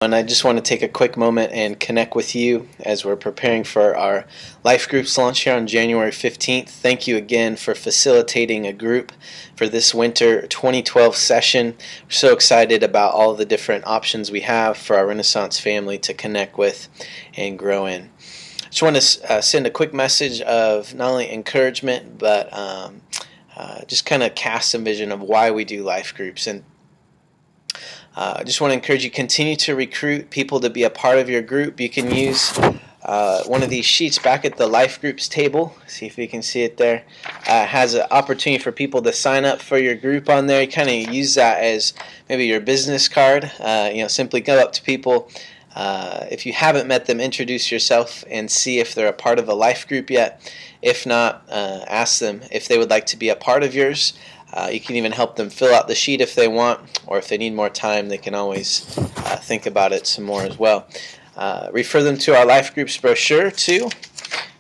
And I just want to take a quick moment and connect with you as we're preparing for our Life Groups launch here on January 15th. Thank you again for facilitating a group for this winter 2012 session. We're so excited about all the different options we have for our Renaissance family to connect with and grow in. I just want to send a quick message of not only encouragement, but just kind of cast some vision of why we do Life Groups. And I just want to encourage you, continue to recruit people to be a part of your group. You can use one of these sheets back at the Life Groups table. See if you can see it there. Has an opportunity for people to sign up for your group on there. You kind of use that as maybe your business card. Simply go up to people. If you haven't met them, introduce yourself and see if they're a part of a life group yet. If not, ask them if they would like to be a part of yours. You can even help them fill out the sheet if they want, or if they need more time, they can always think about it some more as well. Refer them to our Life Groups brochure too,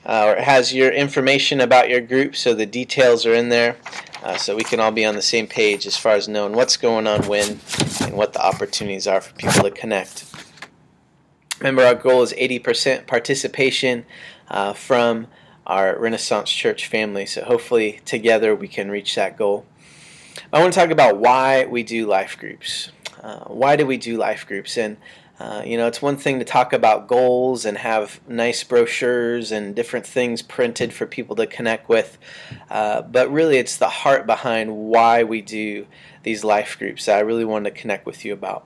or it has your information about your group, so the details are in there, so we can all be on the same page as far as knowing what's going on when and what the opportunities are for people to connect. Remember, our goal is 80% participation from our Renaissance Church family, so hopefully together we can reach that goal. I want to talk about why we do life groups. Why do we do life groups? And it's one thing to talk about goals and have nice brochures and different things printed for people to connect with, but really it's the heart behind why we do these life groups that I really wanted to connect with you about.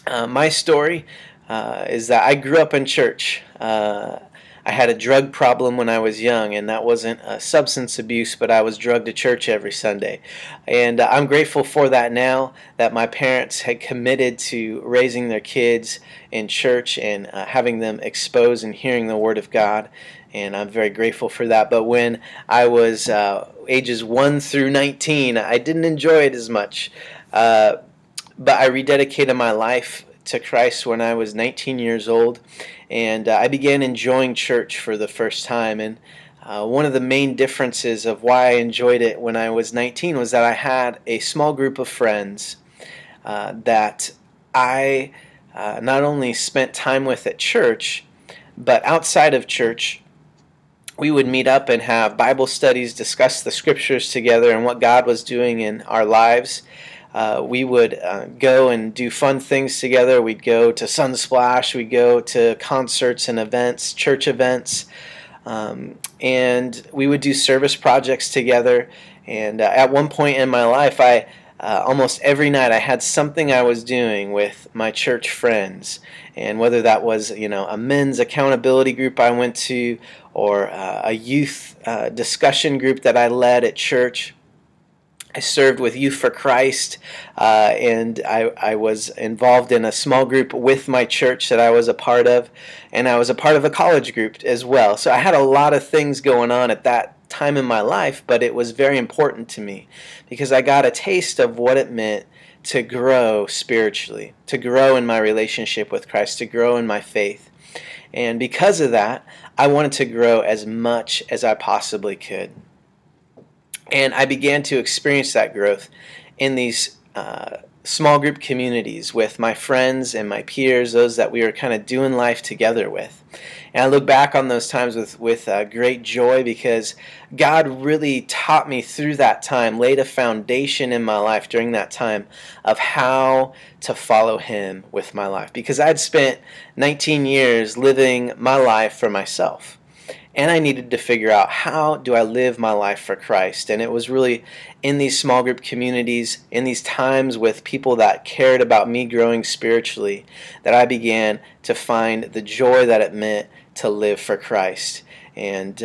My story is that I grew up in church. I had a drug problem when I was young, and that wasn't substance abuse, but I was drugged to church every Sunday. And I'm grateful for that now, that my parents had committed to raising their kids in church and having them exposed and hearing the Word of God. And I'm very grateful for that. But when I was ages 1 through 19, I didn't enjoy it as much. But I rededicated my life to Christ when I was 19 years old, and I began enjoying church for the first time. And one of the main differences of why I enjoyed it when I was 19 was that I had a small group of friends that I not only spent time with at church, but outside of church. We would meet up and have Bible studies, discuss the scriptures together and what God was doing in our lives. We would go and do fun things together. We'd go to Sunsplash. We'd go to concerts and events, church events. And we would do service projects together. And at one point in my life, almost every night I had something I was doing with my church friends. And whether that was, a men's accountability group I went to, or a youth discussion group that I led at church. I served with Youth for Christ, and I was involved in a small group with my church that I was a part of, and I was a part of a college group as well. So I had a lot of things going on at that time in my life, but it was very important to me because I got a taste of what it meant to grow spiritually, to grow in my relationship with Christ, to grow in my faith. And because of that, I wanted to grow as much as I possibly could. And I began to experience that growth in these small group communities with my friends and my peers, those that we were kind of doing life together with. And I look back on those times with great joy because God really taught me through that time, laid a foundation in my life during that time of how to follow Him with my life. Because I'd spent 19 years living my life for myself. And I needed to figure out, how do I live my life for Christ? And it was really in these small group communities, in these times with people that cared about me growing spiritually, that I began to find the joy that it meant to live for Christ. And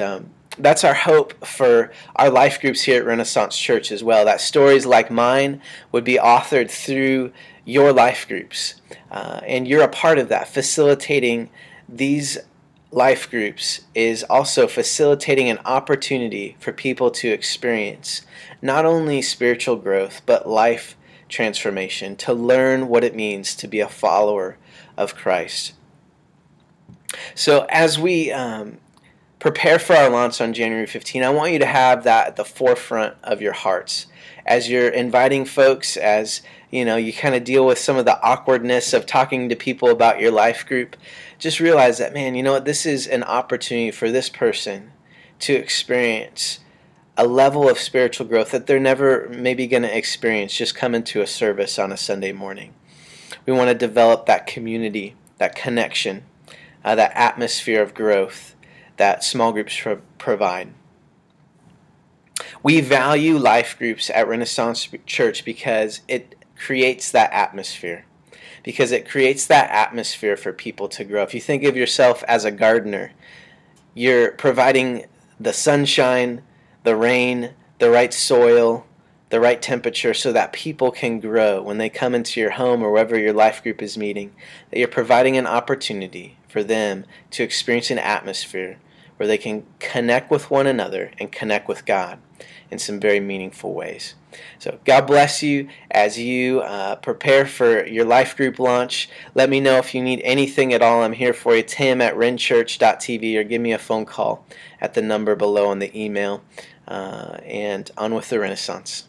that's our hope for our life groups here at Renaissance Church as well, that stories like mine would be authored through your life groups. And you're a part of that, facilitating these life groups is also facilitating an opportunity for people to experience not only spiritual growth but life transformation, to learn what it means to be a follower of Christ. So as we prepare for our launch on January 15th. I want you to have that at the forefront of your hearts as you're inviting folks, as you kind of deal with some of the awkwardness of talking to people about your life group. Just realize that, man, you know what, this is an opportunity for this person to experience a level of spiritual growth that they're never maybe going to experience just coming to a service on a Sunday morning. We want to develop that community, that connection, that atmosphere of growth that small groups provide. We value life groups at Renaissance Church because it creates that atmosphere. Because it creates that atmosphere for people to grow. If you think of yourself as a gardener, you're providing the sunshine, the rain, the right soil, the right temperature so that people can grow when they come into your home or wherever your life group is meeting. That you're providing an opportunity for them to experience an atmosphere where they can connect with one another and connect with God in some very meaningful ways. So God bless you as you prepare for your life group launch. Let me know if you need anything at all. I'm here for you, tim@renchurch.tv, or give me a phone call at the number below on the email. And on with the Renaissance.